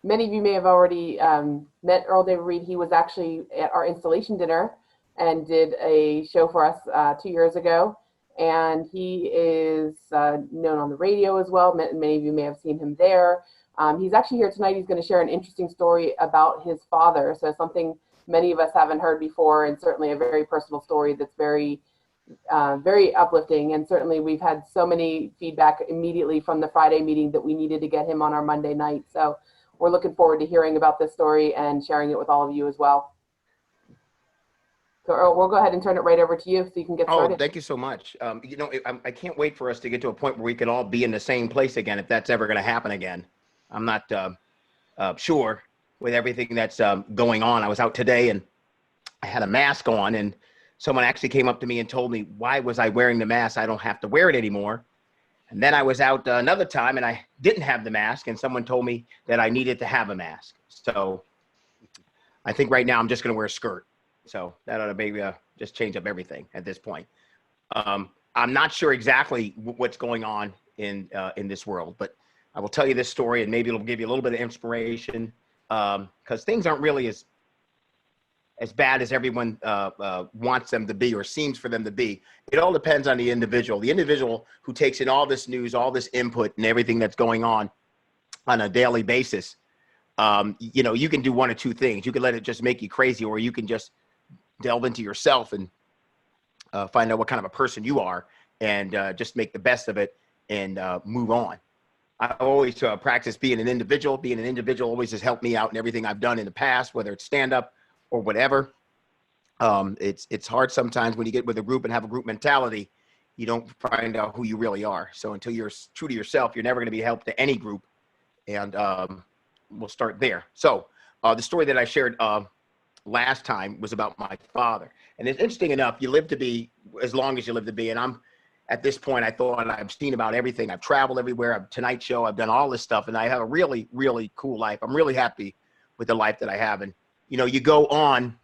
Many of you may have already met Earl David Reed. He was actually at our installation dinner and did a show for us 2 years ago. And he is known on the radio as well. Many of you may have seen him there. He's actually here tonight. He's going to share an interesting story about his father. So something many of us haven't heard before, and certainly a very personal story that's very uplifting. And certainly we've had so many feedback immediately from the Friday meeting that we needed to get him on our Monday night. So we're looking forward to hearing about this story and sharing it with all of you as well. So Earl, we'll go ahead and turn it right over to you so you can get started. Oh, thank you so much. I can't wait for us to get to a point where we can all be in the same place again, if that's ever going to happen again. I'm not sure with everything that's going on. I was out today and I had a mask on, and someone actually came up to me and told me, why was I wearing the mask? I don't have to wear it anymore. And then I was out another time and I didn't have the mask, and someone told me that I needed to have a mask. So I think right now I'm just going to wear a skirt. So that ought to maybe just change up everything at this point. I'm not sure exactly what's going on in this world, but I will tell you this story, and maybe it'll give you a little bit of inspiration, because things aren't really as bad as everyone wants them to be or seems for them to be. It all depends on the individual who takes in all this news, all this input and everything that's going on a daily basis. You can do one or two things. You can let it just make you crazy, or you can just delve into yourself and find out what kind of a person you are, and just make the best of it and move on. I always practice being an individual. Being an individual always has helped me out in everything I've done in the past, whether it's stand-up or whatever. It's hard sometimes when you get with a group and have a group mentality, you don't find out who you really are. So until you're true to yourself, you're never going to be helped to any group. And we'll start there. So the story that I shared last time was about my father. And it's interesting enough, you live to be as long as you live to be. And I'm at this point, I thought I've seen about everything. I've traveled everywhere. I've Tonight Show. I've done all this stuff. And I have a really, really cool life. I'm really happy with the life that I have. And you go on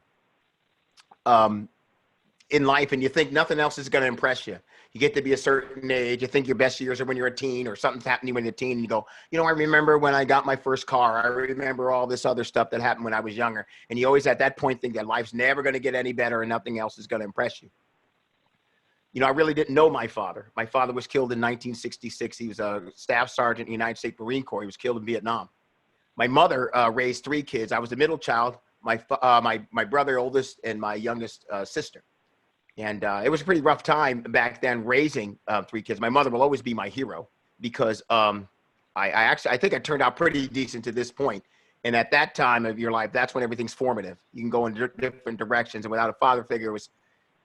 in life and you think nothing else is going to impress you. You get to be a certain age. You think your best years are when you're a teen, or something's happening when you're a teen. And you go, I remember when I got my first car. I remember all this other stuff that happened when I was younger. And you always at that point think that life's never going to get any better and nothing else is going to impress you. I really didn't know my father. My father was killed in 1966. He was a staff sergeant in the United States Marine Corps. He was killed in Vietnam. My mother raised 3 kids. I was the middle child. My brother oldest, and my youngest sister. And it was a pretty rough time back then raising 3 kids. My mother will always be my hero, because I think I turned out pretty decent to this point. And at that time of your life, that's when everything's formative. You can go in different directions, and without a father figure,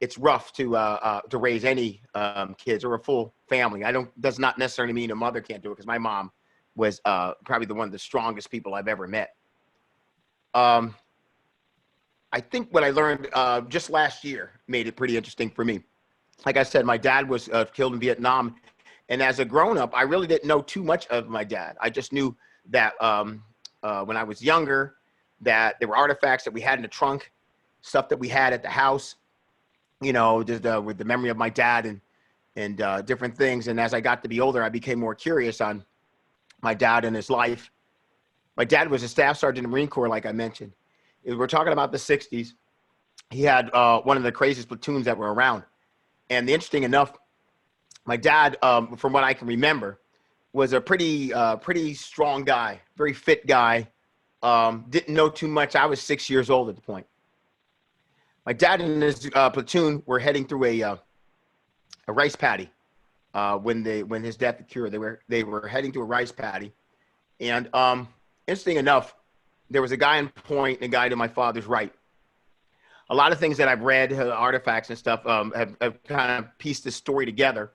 it's rough to raise any kids or a full family. Does not necessarily mean a mother can't do it, because my mom was probably one of the strongest people I've ever met. I think what I learned just last year made it pretty interesting for me. Like I said, my dad was killed in Vietnam. And as a grown-up, I really didn't know too much of my dad. I just knew that when I was younger, that there were artifacts that we had in the trunk, stuff that we had at the house, with the memory of my dad and different things. And as I got to be older, I became more curious on my dad and his life. My dad was a staff sergeant in the Marine Corps, like I mentioned. We're talking about the 60s. He had one of the craziest platoons that were around. And interesting enough, my dad, from what I can remember, was a pretty strong guy, very fit guy. Didn't know too much. I was 6 years old at the point. My dad and his platoon were heading through a rice paddy when his death occurred. They were heading to a rice paddy. And interesting enough, there was a guy in point and a guy to my father's right. A lot of things that I've read, artifacts and stuff, have kind of pieced this story together.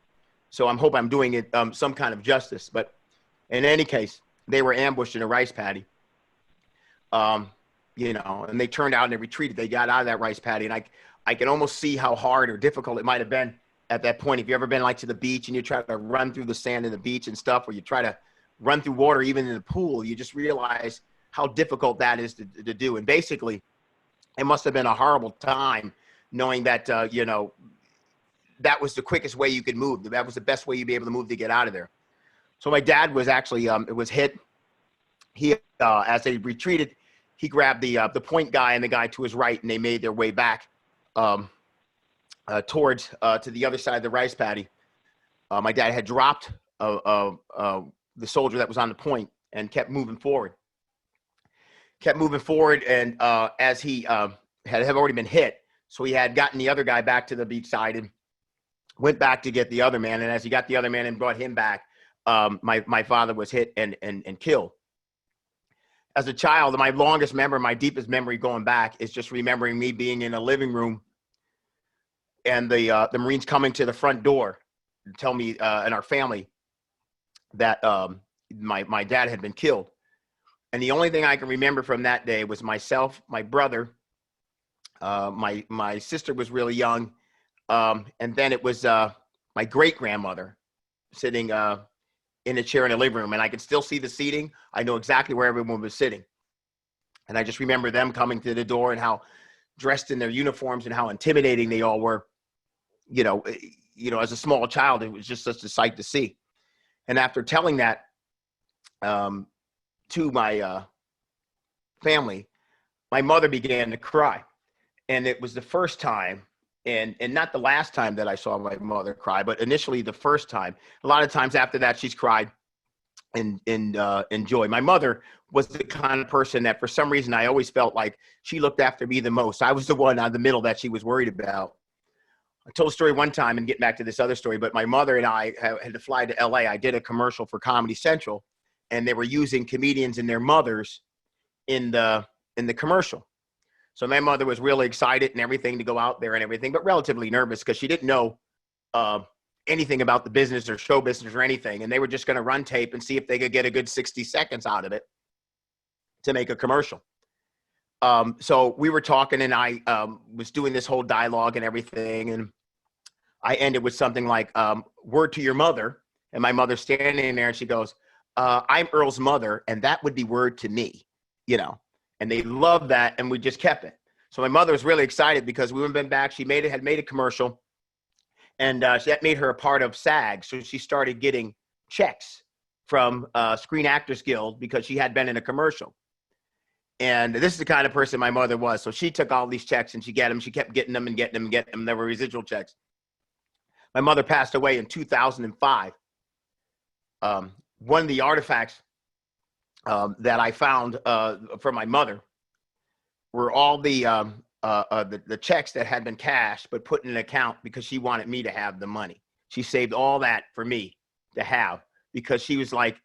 So I hope I'm doing it some kind of justice. But in any case, they were ambushed in a rice paddy. And they turned out and they retreated. They got out of that rice paddy. And I can almost see how hard or difficult it might have been at that point. If you ever been to the beach and you try to run through the sand in the beach and stuff, or you try to run through water, even in the pool, you just realize how difficult that is to do. And basically, it must have been a horrible time knowing that, that was the quickest way you could move. That was the best way you'd be able to move to get out of there. So my dad was actually, it was hit. he, as they retreated, he grabbed the point guy and the guy to his right, and they made their way back towards to the other side of the rice paddy. My dad had dropped the soldier that was on the point and kept moving forward. And as he had already been hit, so he had gotten the other guy back to the beach side and went back to get the other man. And as he got the other man and brought him back, my father was hit and killed. As a child, my longest memory, my deepest memory going back is just remembering me being in a living room and the Marines coming to the front door to tell me and our family that my dad had been killed. And the only thing I can remember from that day was myself, my brother, my sister was really young, and then it was my great-grandmother sitting in a chair in the living room, and I could still see the seating. I know exactly where everyone was sitting. And I just remember them coming to the door and how dressed in their uniforms and how intimidating they all were. You know, as a small child, it was just such a sight to see. And after telling that to my family, my mother began to cry. And it was the first time, and not the last time that I saw my mother cry, but initially the first time. A lot of times after that, she's cried in joy. My mother was the kind of person that for some reason I always felt like she looked after me the most. I was the one on the middle that she was worried about. I told a story one time, and getting back to this other story, but my mother and I had to fly to LA. I did a commercial for Comedy Central, and they were using comedians and their mothers in the commercial. So my mother was really excited and everything to go out there and everything, but relatively nervous because she didn't know anything about the business or show business or anything. And they were just going to run tape and see if they could get a good 60 seconds out of it to make a commercial. So we were talking, and I was doing this whole dialogue and everything. And I ended with something like, word to your mother. And my mother's standing there and she goes, I'm Earl's mother, and that would be word to me, and they loved that. And we just kept it. So my mother was really excited because we went back. She had made a commercial, and that made her a part of SAG. So she started getting checks from Screen Actors Guild because she had been in a commercial. And this is the kind of person my mother was. So she took all these checks and she kept getting them and getting them and getting them. There were residual checks. My mother passed away in 2005. One of the artifacts that I found from my mother were all the checks that had been cashed but put in an account because she wanted me to have the money. She saved all that for me to have because she was like,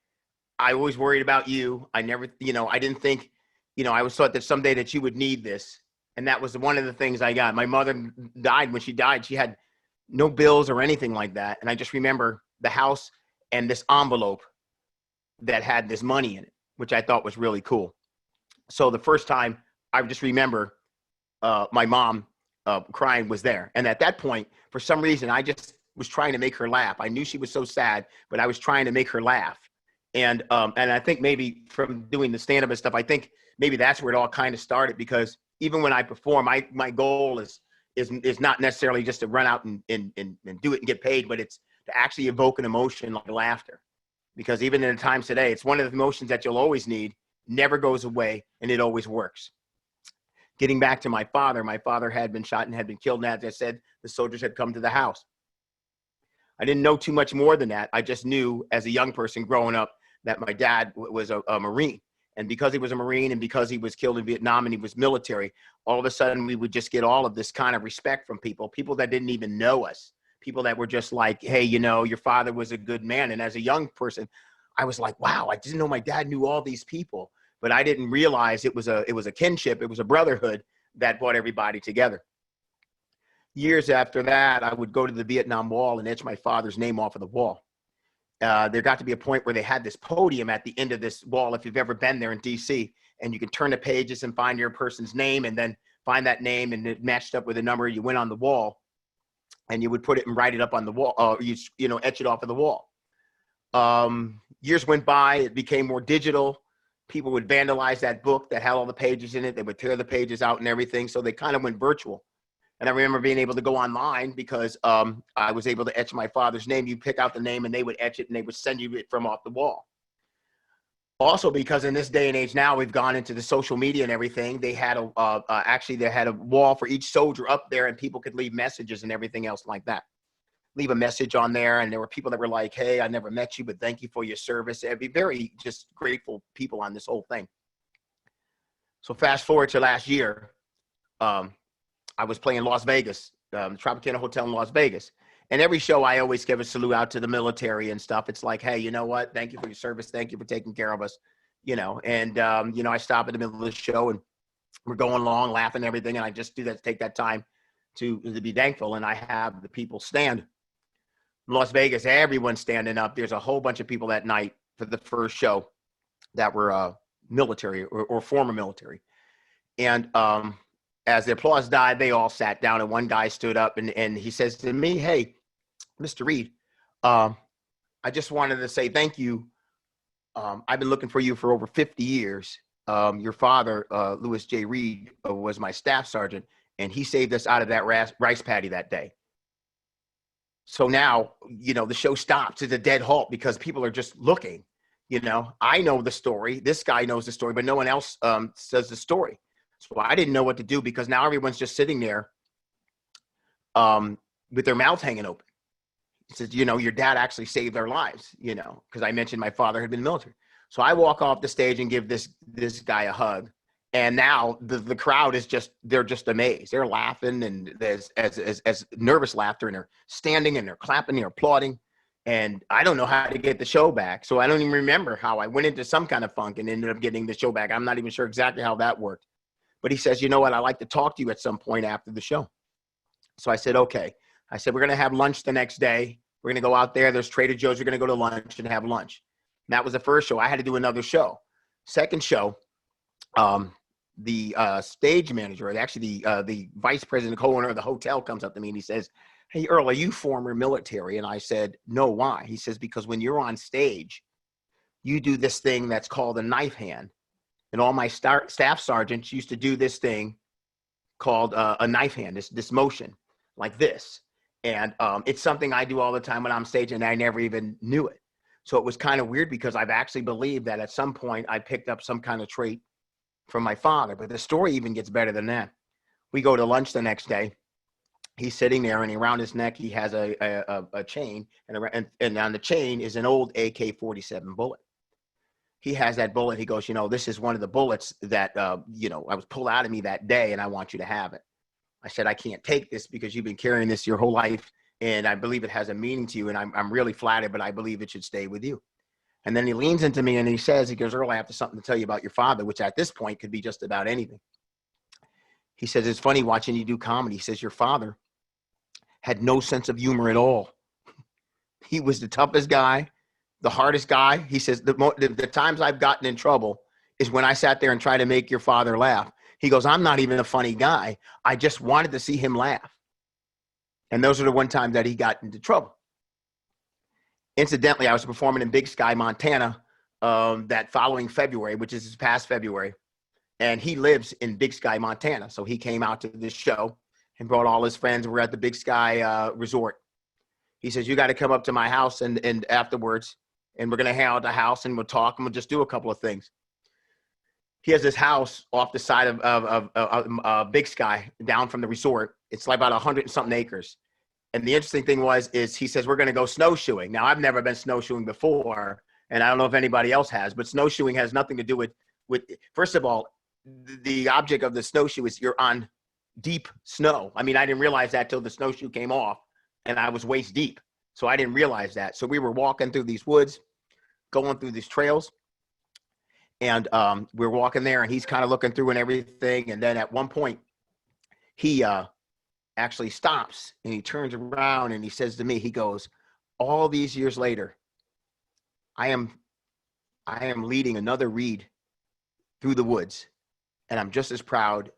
I always worried about you. I never, I didn't think, I always thought that someday that you would need this. And that was one of the things I got. My mother died. When she died, she had no bills or anything like that. And I just remember the house and this envelope that had this money in it, which I thought was really cool. So the first time I just remember my mom crying was there. And at that point, for some reason, I just was trying to make her laugh. I knew she was so sad, but I was trying to make her laugh. And I think maybe from doing the stand-up and stuff, I think maybe that's where it all kind of started, because even when I perform, my goal is not necessarily just to run out and do it and get paid, but it's to actually evoke an emotion like laughter. Because even in the times today, it's one of the emotions that you'll always need, never goes away, and it always works. Getting back to my father had been shot and had been killed. And as I said, the soldiers had come to the house. I didn't know too much more than that. I just knew as a young person growing up that my dad was a Marine. And because he was a Marine and because he was killed in Vietnam and he was military, all of a sudden we would just get all of this kind of respect from people that didn't even know us, people that were just like, hey, your father was a good man. And as a young person, I was like, wow, I didn't know my dad knew all these people, but I didn't realize it was a kinship. It was a brotherhood that brought everybody together. Years after that, I would go to the Vietnam Wall and etch my father's name off of the wall. There got to be a point where they had this podium at the end of this wall, if you've ever been there in DC, and you can turn the pages and find your person's name and then find that name and it matched up with a number you went on the wall, and you would put it and write it up on the wall, etch it off of the wall. Years went by, it became more digital. People would vandalize that book that had all the pages in it. They would tear the pages out and everything. So they kind of went virtual. And I remember being able to go online because I was able to etch my father's name. You pick out the name and they would etch it and they would send you it from off the wall. Also, because in this day and age now, we've gone into the social media and everything. They had actually they had a wall for each soldier up there, and people could leave messages and everything else like that. Leave a message on there, and there were people that were like, "Hey, I never met you, but thank you for your service." They'd be very just grateful people on this whole thing. So fast forward to last year, I was playing Las Vegas, the Tropicana Hotel in Las Vegas. And every show, I always give a salute out to the military and stuff. It's like, hey, you know what? Thank you for your service. Thank you for taking care of us, And, I stop in the middle of the show, and we're going along, laughing and everything. And I just do that, take that time to be thankful. And I have the people stand. In Las Vegas, everyone's standing up. There's a whole bunch of people that night for the first show that were military or former military. And as the applause died, they all sat down, and one guy stood up and he says to me, "Hey, Mr. Reed, I just wanted to say thank you. I've been looking for you for over 50 years. Your father, Louis J. Reed, was my staff sergeant, and he saved us out of that rice paddy that day." So now, the show stops to the dead halt because people are just looking. I know the story. This guy knows the story, but no one else says the story. So I didn't know what to do because now everyone's just sitting there with their mouths hanging open. He says, your dad actually saved our lives, because I mentioned my father had been in the military. So I walk off the stage and give this guy a hug. And now the crowd is they're just amazed. They're laughing, and there's as nervous laughter, and they're standing and they're clapping, they're applauding. And I don't know how to get the show back. So I don't even remember how I went into some kind of funk and ended up getting the show back. I'm not even sure exactly how that worked. But he says, "You know what? I'd like to talk to you at some point after the show." So I said, okay. I said, "We're going to have lunch the next day. We're going to go out there. There's Trader Joe's. We're going to go to lunch and have lunch." And that was the first show. I had to do another show. Second show, the stage manager, or actually the vice president, co-owner of the hotel, comes up to me and he says, "Hey, Earl, are you former military?" And I said, "No, why?" He says, "Because when you're on stage, you do this thing that's called a knife hand. And all my staff sergeants used to do this thing called a knife hand, this motion like this. And it's something I do all the time when I'm staging, and I never even knew it. So it was kind of weird because I've actually believed that at some point I picked up some kind of trait from my father. But the story even gets better than that. We go to lunch the next day. He's sitting there, and around his neck, he has a chain, and on the chain is an old AK-47 bullet. He has that bullet. He goes, "This is one of the bullets that, I was pulled out of me that day, and I want you to have it." I said, "I can't take this because you've been carrying this your whole life, and I believe it has a meaning to you, and I'm really flattered, but I believe it should stay with you." And then he leans into me and he goes, "Earl, I have something to tell you about your father," which at this point could be just about anything. He says, "It's funny watching you do comedy." He says, "Your father had no sense of humor at all. He was the toughest guy, the hardest guy." He says, the times I've gotten in trouble is when I sat there and tried to make your father laugh. He goes, "I'm not even a funny guy. I just wanted to see him laugh." And those are the one time that he got into trouble. Incidentally, I was performing in Big Sky, Montana, that following February, which is this past February. And he lives in Big Sky, Montana. So he came out to this show and brought all his friends. We're at the Big Sky resort. He says, "You got to come up to my house and afterwards, and we're going to hang out at the house, and we'll talk, and we'll just do a couple of things." He has this house off the side of Big Sky down from the resort. It's like about 100 and something acres. And the interesting thing is he says, "We're going to go snowshoeing." Now, I've never been snowshoeing before, and I don't know if anybody else has, but snowshoeing has nothing to do with first of all, the object of the snowshoe is you're on deep snow. I mean, I didn't realize that till the snowshoe came off, and I was waist deep. So I didn't realize that. So we were walking through these woods, going through these trails, and we're walking there, and he's kind of looking through and everything. And then at one point, he actually stops, and he turns around, and he says to me, he goes, "All these years later, I am leading another Reed through the woods, and I'm just as proud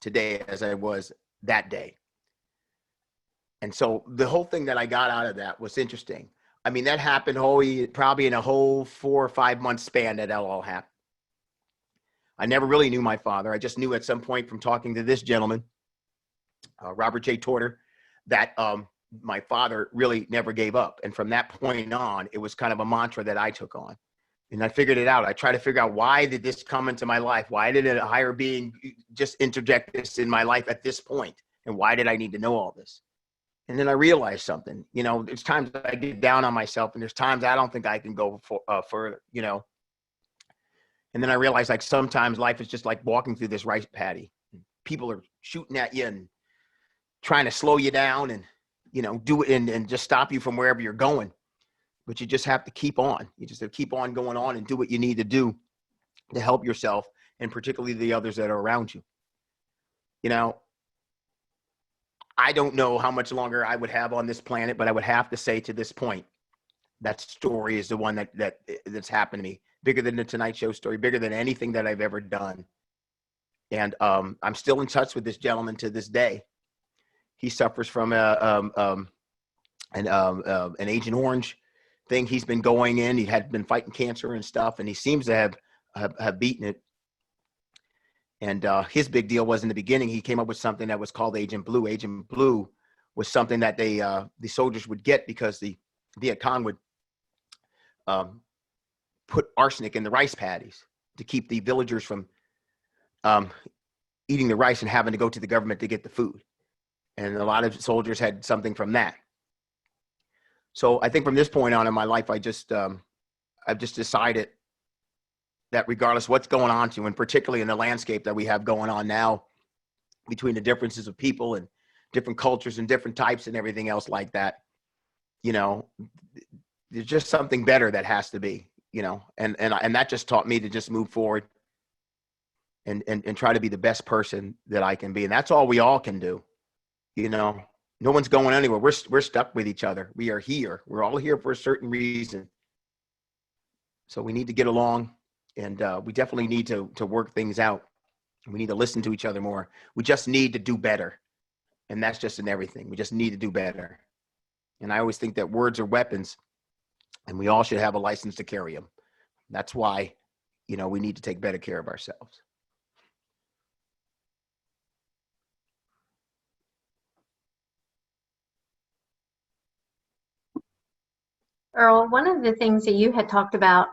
today as I was that day." And so the whole thing that I got out of that was interesting. I mean, that happened probably in a whole 4 or 5 month span that all happened. I never really knew my father. I just knew at some point from talking to this gentleman, Robert J. Torter, that my father really never gave up. And from that point on, it was kind of a mantra that I took on. And I figured it out. I tried to figure out, why did this come into my life? Why did a higher being just interject this in my life at this point? And why did I need to know all this? And then I realized something. You know, there's times I get down on myself, and there's times I don't think I can go further, you know. And then I realized, like, sometimes life is just like walking through this rice paddy. People are shooting at you and trying to slow you down and, you know, do it and just stop you from wherever you're going. But you just have to keep on. You just have to keep on going on and do what you need to do to help yourself, and particularly the others that are around you. You know, I don't know how much longer I would have on this planet, but I would have to say, to this point, that story is the one that's happened to me. Bigger than the Tonight Show story, bigger than anything that I've ever done. And I'm still in touch with this gentleman to this day. He suffers from an Agent Orange thing he's been going in. He had been fighting cancer and stuff, and he seems to have beaten it. And his big deal was, in the beginning, he came up with something that was called Agent Blue. Agent Blue was something that the soldiers would get because the Viet Cong would put arsenic in the rice paddies to keep the villagers from eating the rice and having to go to the government to get the food. And a lot of soldiers had something from that. So I think from this point on in my life, I've just decided that regardless what's going on to, and particularly in the landscape that we have going on now, between the differences of people and different cultures and different types and everything else like that, you know, there's just something better that has to be, you know, and that just taught me to just move forward and try to be the best person that I can be. And that's all we all can do. You know, no one's going anywhere. We're stuck with each other. We are here. We're all here for a certain reason. So we need to get along, and we definitely need to work things out. We need to listen to each other more. We just need to do better. And that's just in everything. We just need to do better. And I always think that words are weapons, and we all should have a license to carry them. That's why, you know, we need to take better care of ourselves. Earl, one of the things that you had talked about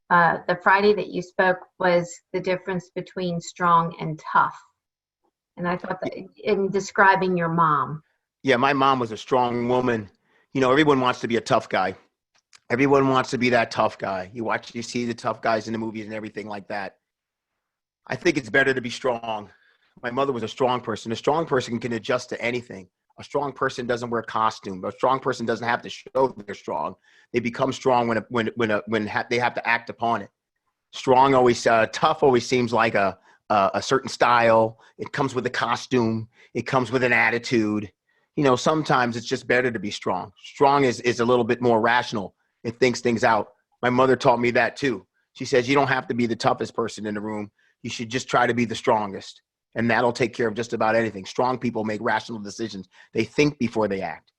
the Friday that you spoke was the difference between strong and tough. And I thought that in describing your mom. Yeah, my mom was a strong woman. You know, everyone wants to be a tough guy. Everyone wants to be that tough guy. You see the tough guys in the movies and everything like that. I think it's better to be strong. My mother was a strong person. A strong person can adjust to anything. A strong person doesn't wear a costume. A strong person doesn't have to show that they're strong. They become strong when they have to act upon it. Strong always, tough always seems like a certain style. It comes with a costume. It comes with an attitude. You know, sometimes it's just better to be strong. Strong is a little bit more rational. It thinks things out. My mother taught me that too. She says, you don't have to be the toughest person in the room. You should just try to be the strongest. And that'll take care of just about anything. Strong people make rational decisions. They think before they act.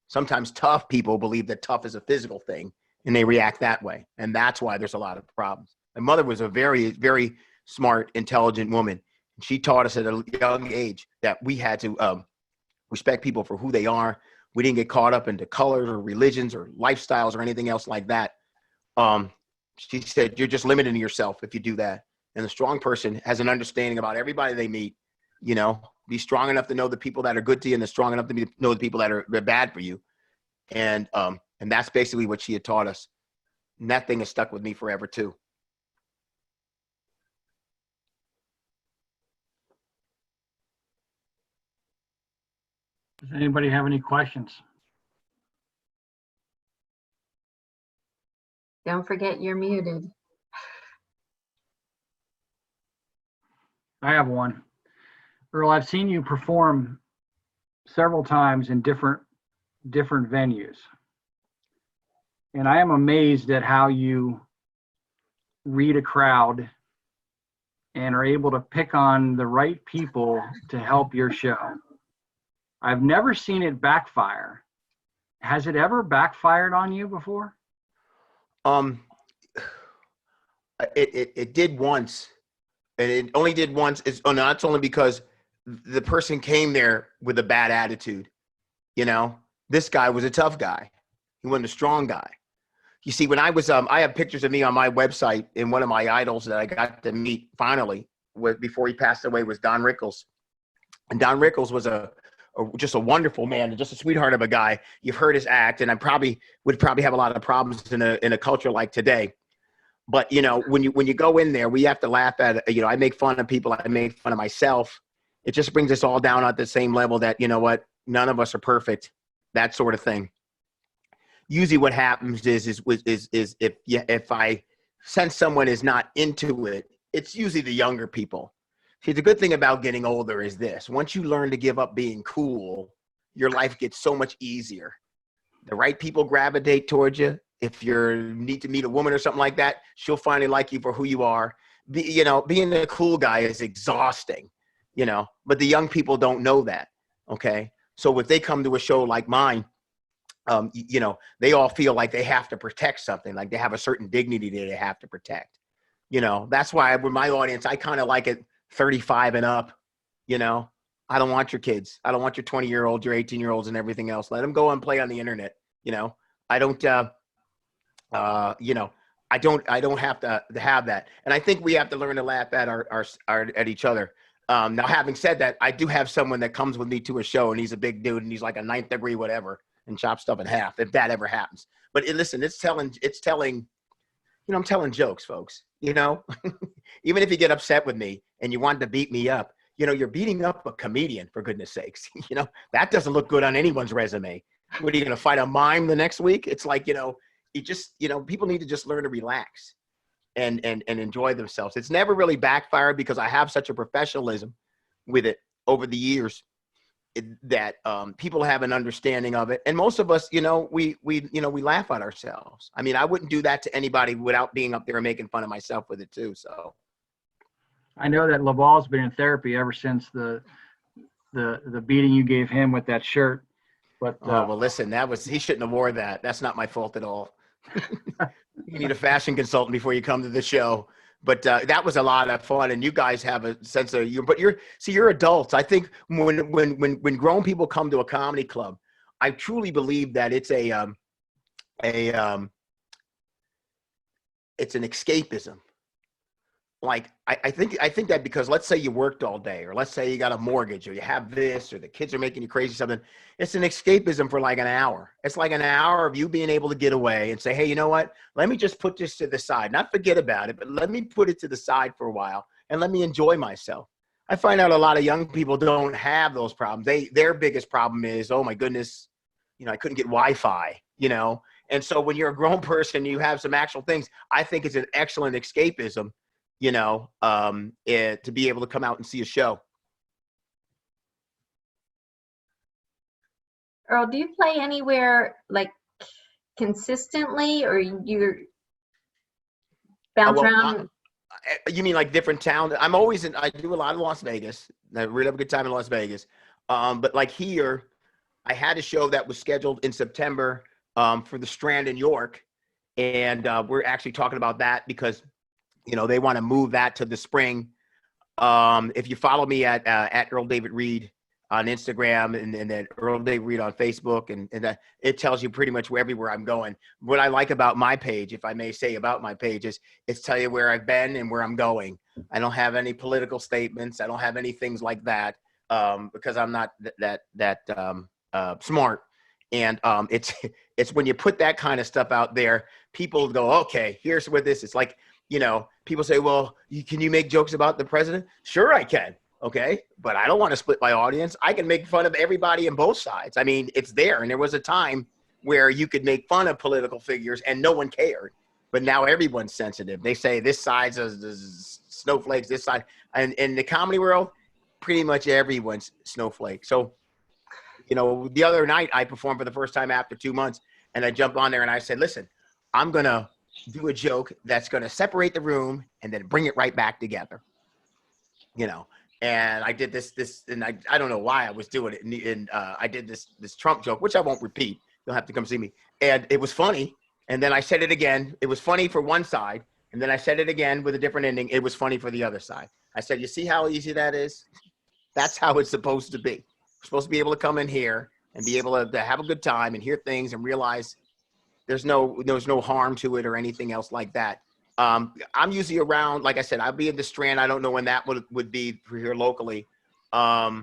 Sometimes tough people believe that tough is a physical thing, and they react that way. And that's why there's a lot of problems. My mother was a very, very smart, intelligent woman. She taught us at a young age that we had to respect people for who they are. We didn't get caught up into colors or religions or lifestyles or anything else like that. She said, you're just limiting yourself if you do that. And the strong person has an understanding about everybody they meet, you know, be strong enough to know the people that are good to you and strong enough to know the people that are bad for you. And that's basically what she had taught us. And that thing has stuck with me forever too. Does anybody have any questions? Don't forget you're muted. I have one. Earl, I've seen you perform several times in different venues. And I am amazed at how you read a crowd and are able to pick on the right people to help your show. I've never seen it backfire. Has it ever backfired on you before? It did once. And it only did once. It's only because the person came there with a bad attitude. You know, this guy was a tough guy. He wasn't a strong guy. You see, when I was, I have pictures of me on my website, and one of my idols that I got to meet finally before he passed away was Don Rickles. And Don Rickles was just a wonderful man and just a sweetheart of a guy. You've heard his act, and I would probably have a lot of problems in a culture like today. But, you know, when you go in there, we have to laugh at, you know, I make fun of people. I make fun of myself. It just brings us all down at the same level that, you know what, none of us are perfect, that sort of thing. Usually what happens is if I sense someone is not into it, it's usually the younger people. See, the good thing about getting older is this. Once you learn to give up being cool, your life gets so much easier. The right people gravitate towards you. If you need to meet a woman or something like that, she'll finally like you for who you are. You know, being a cool guy is exhausting, you know, but the young people don't know that, okay? So if they come to a show like mine, you know, they all feel like they have to protect something, like they have a certain dignity that they have to protect. You know, that's why with my audience, I kind of like it 35 and up, you know. I don't want your kids. I don't want your 20-year-olds, your 18-year-olds and everything else. Let them go and play on the internet, you know. I don't, you know, I don't have to have that. And I think we have to learn to laugh at at each other. Now, having said that, I do have someone that comes with me to a show, and he's a big dude, and he's like a 9th degree whatever, and chops stuff in half, if that ever happens. But listen, it's telling, you know, I'm telling jokes, folks, you know. Even if you get upset with me and you want to beat me up, you know, you're beating up a comedian, for goodness sakes. You know, that doesn't look good on anyone's resume. What, are you going to fight a mime the next week? It's like, you know, you know, people need to just learn to relax and enjoy themselves. It's never really backfired because I have such a professionalism with it over the years that people have an understanding of it. And most of us, you know, we laugh at ourselves. I mean, I wouldn't do that to anybody without being up there and making fun of myself with it too. So I know that Laval's been in therapy ever since the beating you gave him with that shirt. But well, listen, he shouldn't have wore that. That's not my fault at all. You need a fashion consultant before you come to the show. But that was a lot of fun, and you guys have a sense of but you're adults. I think when grown people come to a comedy club, I truly believe that it's it's an escapism. Like I think that because let's say you worked all day, or let's say you got a mortgage, or you have this, or the kids are making you crazy something. It's an escapism for like an hour. It's like an hour of you being able to get away and say, hey, you know what? Let me just put this to the side. Not forget about it, but let me put it to the side for a while and let me enjoy myself. I find out a lot of young people don't have those problems. Their biggest problem is, oh my goodness, you know, I couldn't get Wi-Fi, you know? And so when you're a grown person, you have some actual things. I think it's an excellent escapism, you know, to be able to come out and see a show. Earl, do you play anywhere like consistently, or you bounce around? You mean like different towns? I'm always I do a lot in Las Vegas. I really have a good time in Las Vegas. But like here, I had a show that was scheduled in September for the Strand in York. And we're actually talking about that because, you know, they want to move that to the spring. If you follow me at Earl David Reed on Instagram and then Earl David Reed on Facebook, and it tells you pretty much everywhere I'm going. What I like about my page, if I may say about my page, is it's tell you where I've been and where I'm going. I don't have any political statements. I don't have any things like that because I'm not that smart. And it's when you put that kind of stuff out there, people go, okay, here's what this is. Like, you know, people say, well, can you make jokes about the president? Sure, I can. Okay. But I don't want to split my audience. I can make fun of everybody in both sides. I mean, it's there. And there was a time where you could make fun of political figures and no one cared. But now everyone's sensitive. They say this side's snowflakes, this side. And in the comedy world, pretty much everyone's snowflake. So, you know, the other night I performed for the first time after 2 months, and I jumped on there and I said, listen, I'm going to do a joke that's going to separate the room and then bring it right back together, you know. And I did this, and I don't know why I was doing it. And I did this Trump joke, which I won't repeat. You'll have to come see me. And it was funny. And then I said it again. It was funny for one side. And then I said it again with a different ending. It was funny for the other side. I said, you see how easy that is? That's how it's supposed to be. We're supposed to be able to come in here and be able to have a good time and hear things and realize there's no harm to it or anything else like that. I'm usually around, like I said, I'll be in the Strand. I don't know when that would be for here locally. A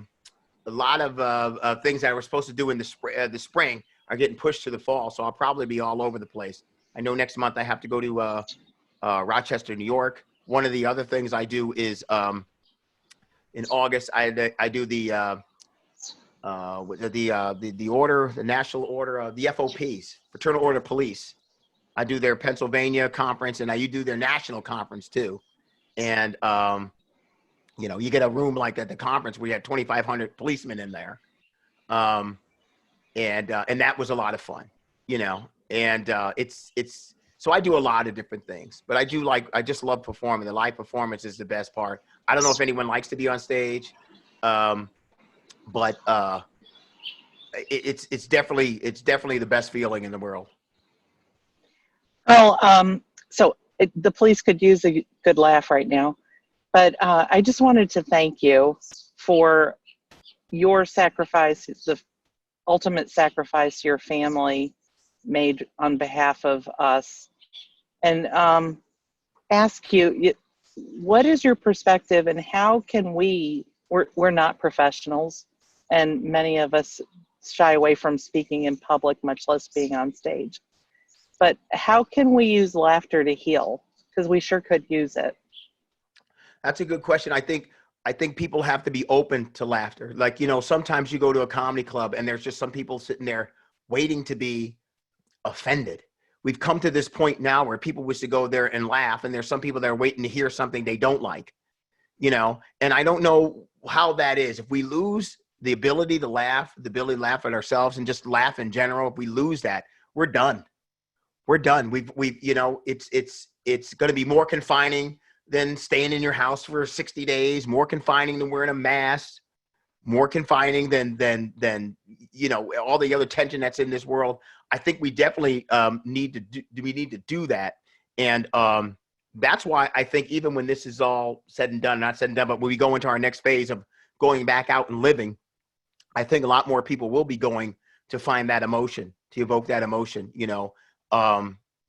lot of things that we're supposed to do in the spring are getting pushed to the fall, so I'll probably be all over the place. I know next month I have to go to Rochester, New York. One of the other things I do is in August I do the order, the national order of the FOPs, Fraternal Order of Police. I do their Pennsylvania conference, and I do their national conference too. And you know, you get a room like at the conference where you had 2,500 policemen in there, and that was a lot of fun, you know. And it's so I do a lot of different things, but I just love performing. The live performance is the best part. I don't know if anyone likes to be on stage, but it's definitely the best feeling in the world. Well, the police could use a good laugh right now, but I just wanted to thank you for your sacrifice, the ultimate sacrifice your family made on behalf of us, and ask you, what is your perspective, and how can we're not professionals, and many of us shy away from speaking in public, much less being on stage. But how can we use laughter to heal? Because we sure could use it. That's a good question. I think people have to be open to laughter. Like, you know, sometimes you go to a comedy club and there's just some people sitting there waiting to be offended. We've come to this point now where people wish to go there and laugh, and there's some people that are waiting to hear something they don't like, you know. And I don't know how that is. If we lose the ability to laugh, the ability to laugh at ourselves and just laugh in general, if we lose that, we're done. We're done. We've you know, it's going to be more confining than staying in your house for 60 days, more confining than wearing a mask, more confining than you know, all the other tension that's in this world. I think we definitely need to do that. And that's why I think even when this is all said and done, not said and done, but when we go into our next phase of going back out and living, I think a lot more people will be going to find that emotion, to evoke that emotion. You know,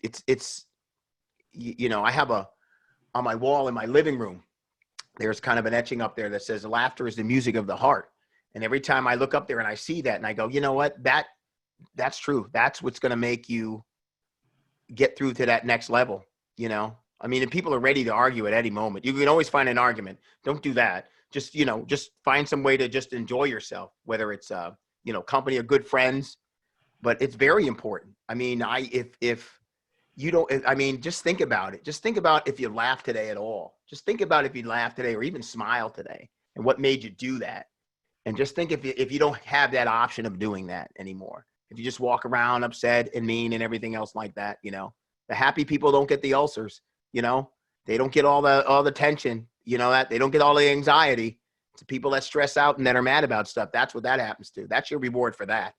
it's you know, I have on my wall in my living room, there's kind of an etching up there that says laughter is the music of the heart. And every time I look up there and I see that and I go, you know what, that's true. That's what's going to make you get through to that next level. You know, I mean, if people are ready to argue at any moment, you can always find an argument. Don't do that. Just, you know, just find some way to just enjoy yourself, whether it's, you know, company of good friends, but it's very important. I mean, if you don't, I mean, just think about it. Just think about if you laugh today at all. Just think about if you laugh today or even smile today and what made you do that. And just think if you don't have that option of doing that anymore, if you just walk around upset and mean and everything else like that, you know, the happy people don't get the ulcers, you know, they don't get all the tension, you know, that they don't get all the anxiety. It's the people that stress out and that are mad about stuff. That's what that happens to. That's your reward for that.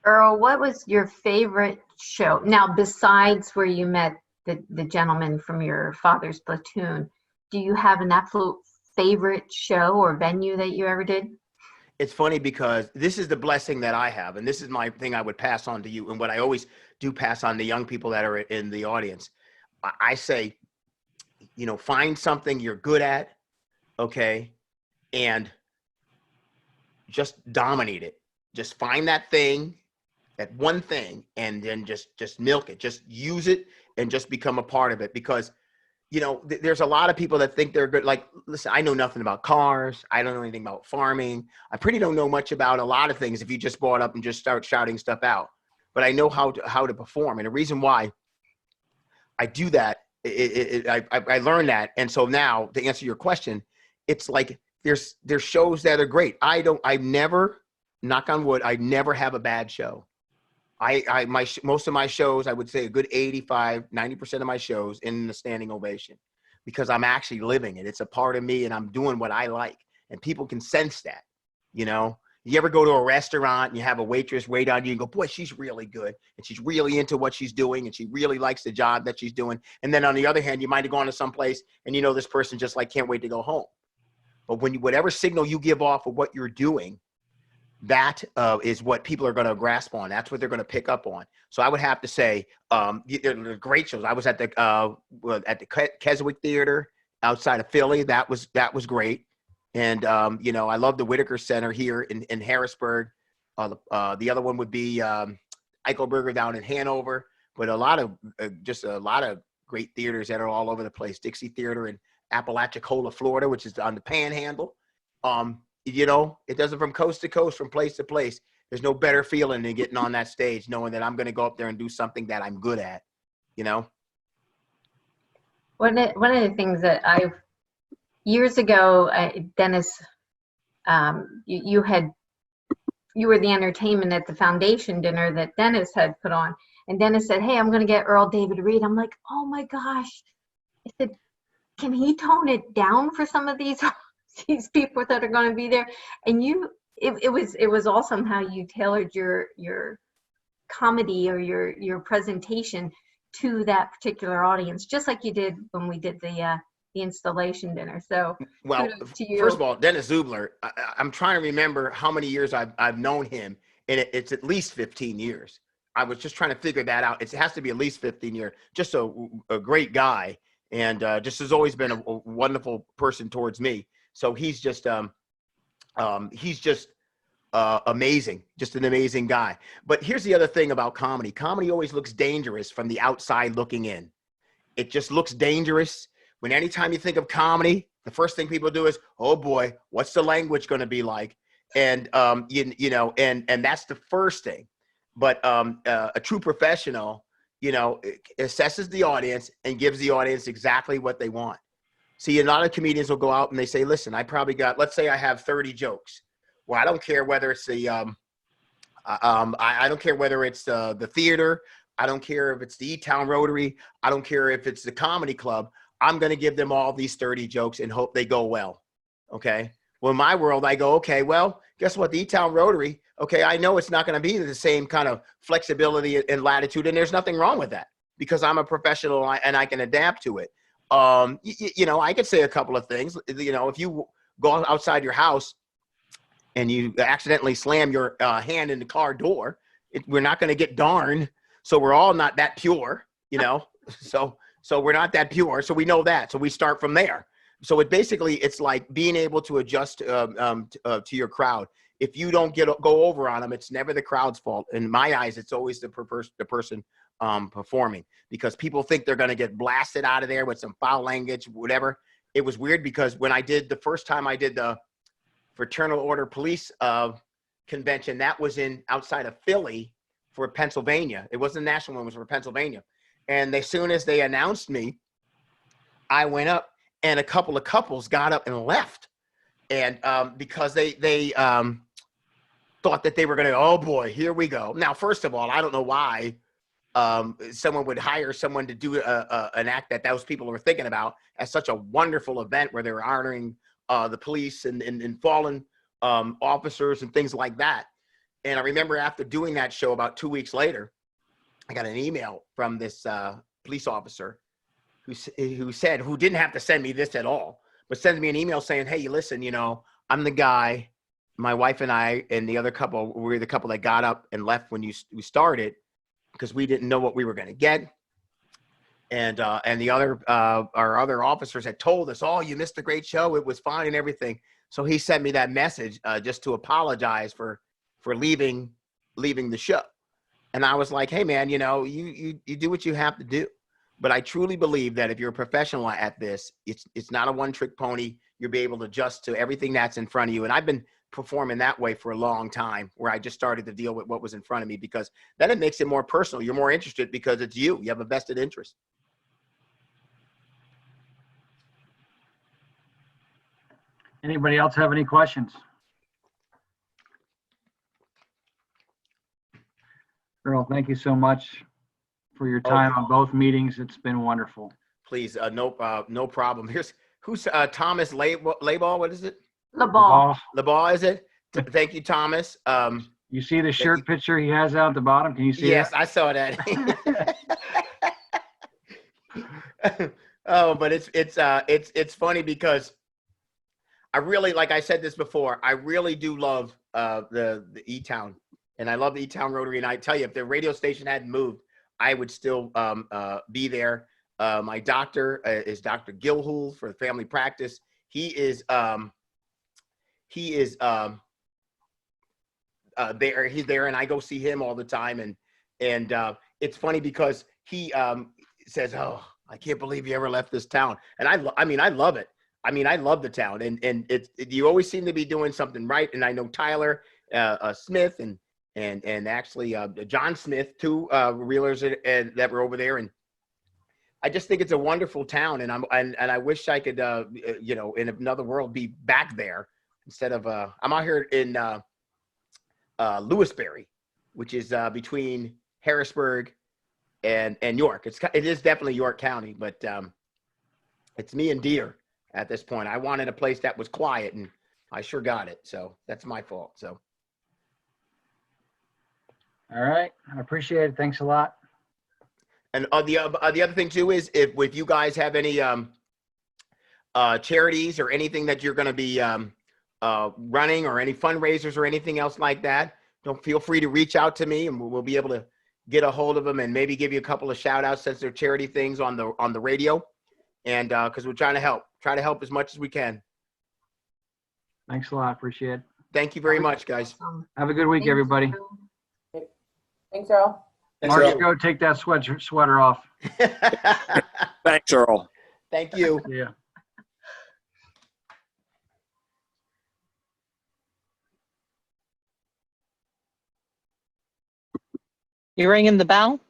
Earl, what was your favorite show? Now, besides where you met the gentleman from your father's platoon, do you have an absolute favorite show or venue that you ever did? It's funny because this is the blessing that I have, and this is my thing I would pass on to you, and what I always do pass on to young people that are in the audience. I say, you know, find something you're good at, okay, and just dominate it. Just find that thing, that one thing, and then just milk it. Just use it and just become a part of it. Because, you know, there's a lot of people that think they're good. Like, listen, I know nothing about cars. I don't know anything about farming. I pretty don't know much about a lot of things if you just brought up and just start shouting stuff out. But I know how to perform. And the reason why I do that, I learned that. And so now, to answer your question, it's like there's shows that are great. I never, knock on wood, I never have a bad show. Most of my shows, I would say a good 85-90% of my shows in the standing ovation, because I'm actually living it. It's a part of me and I'm doing what I like, and people can sense that. You know, you ever go to a restaurant and you have a waitress wait on you and go, boy, she's really good and she's really into what she's doing and she really likes the job that she's doing. And then on the other hand, you might have gone to some place and you know this person just like can't wait to go home. But when whatever signal you give off of what you're doing, that is what people are going to grasp on. That's what they're going to pick up on. So I would have to say they're great shows. I was at the Keswick Theater outside of Philly. That was great. And I love the Whitaker Center here in Harrisburg. The other one would be Eichelberger down in Hanover. But a lot of great theaters that are all over the place. Dixie Theater in Apalachicola, Florida, which is on the Panhandle. It does it from coast to coast, from place to place. There's no better feeling than getting on that stage, knowing that I'm going to go up there and do something that I'm good at, One of the things that years ago, Dennis, you were the entertainment at the foundation dinner that Dennis had put on. And Dennis said, hey, I'm going to get Earl David Reed. I'm like, oh my gosh. I said, can he tone it down for some of these people that are going to be there? And it was awesome how you tailored your comedy or your presentation to that particular audience, just like you did when we did the installation dinner. So well, first of all, Dennis Zubler, I'm trying to remember how many years I've known him, and it's at least 15 years. I was just trying to figure that out. It has to be at least 15 years. Just a great guy, and just has always been a wonderful person towards me. So he's just amazing, just an amazing guy. But here's the other thing about comedy. Comedy always looks dangerous from the outside looking in. It just looks dangerous. When anytime you think of comedy, the first thing people do is, oh boy, what's the language going to be like? And and that's the first thing. But a true professional, assesses the audience and gives the audience exactly what they want. See, a lot of comedians will go out and they say, listen, I probably got, let's say I have 30 jokes. Well, I don't care whether it's I don't care whether it's the theater. I don't care if it's the E-Town Rotary. I don't care if it's the comedy club. I'm going to give them all these 30 jokes and hope they go well. Okay. Well, in my world, I go, okay, well, guess what? The E-Town Rotary, okay, I know it's not going to be the same kind of flexibility and latitude, and there's nothing wrong with that because I'm a professional and I can adapt to it. I could say a couple of things. If you go outside your house and you accidentally slam your hand in the car door, we're not going to get darned. So we're all not that pure, So we're not that pure. So we know that. So we start from there. So it's like being able to adjust to your crowd. If you don't go over on them, it's never the crowd's fault. In my eyes, it's always the person performing, because people think they're going to get blasted out of there with some foul language, whatever. It was weird because when the first time I did the Fraternal Order Police convention, that was outside of Philly for Pennsylvania. It wasn't a national one, it was for Pennsylvania. And as soon as they announced me, I went up and a couple of couples got up and left. And because they thought that they were going to, oh boy, here we go. Now, first of all, I don't know why someone would hire someone to do an act that those people were thinking about as such a wonderful event where they were honoring the police and fallen officers and things like that. And I remember after doing that show about 2 weeks later, I got an email from this police officer who didn't have to send me this at all, but sends me an email saying, hey, listen, I'm the guy, my wife and I and the other couple, we were the couple that got up and left when we started because we didn't know what we were going to get. And the other, our other officers had told us, oh, you missed a great show. It was fine and everything. So he sent me that message just to apologize for leaving the show. And I was like, hey man, you do what you have to do. But I truly believe that if you're a professional at this, it's not a one-trick pony. You'll be able to adjust to everything that's in front of you. And I've been performing that way for a long time, where I just started to deal with what was in front of me, because then it makes it more personal. You're more interested because it's you. You have a vested interest. Anybody else have any questions? Earl, thank you so much for your time on both meetings. It's been wonderful. Please, no problem. Who's Thomas Layball? What is it? LeBall, is it? Thank you, Thomas. You see the shirt picture he has out at the bottom? Can you see Yes, that? I saw that. Oh, but it's funny because I really, like I said this before, I really do love the E-Town, and I love the E-Town Rotary. And I tell you, if the radio station hadn't moved, I would still be there. My doctor is Dr. Gilhool for family practice. He is there. He's there, and I go see him all the time. And it's funny because he says, "Oh, I can't believe you ever left this town." And I mean, I love it. I mean, I love the town, and you always seem to be doing something right. And I know Tyler Smith and actually John Smith, two reelers that were over there, and I just think it's a wonderful town. And I wish I could, you know, in another world, be back there instead of I'm out here in Lewisberry, which is between Harrisburg and York. It is definitely York County, but it's me and deer at this point. I wanted a place that was quiet, and I sure got it. So that's my fault. So. All right. I appreciate it. Thanks a lot. And the other thing too is if you guys have any charities or anything that you're going to be running, or any fundraisers or anything else like that, don't feel free to reach out to me, and we'll be able to get a hold of them and maybe give you a couple of shout outs since they're charity things on the radio. And because we're try to help as much as we can. Thanks a lot. Appreciate it. Thank you very much, guys. Have a good week, everybody. Thanks, Earl. Mark, go take that sweater off. Thanks, Earl. Thank you. Yeah. You ringing the bell?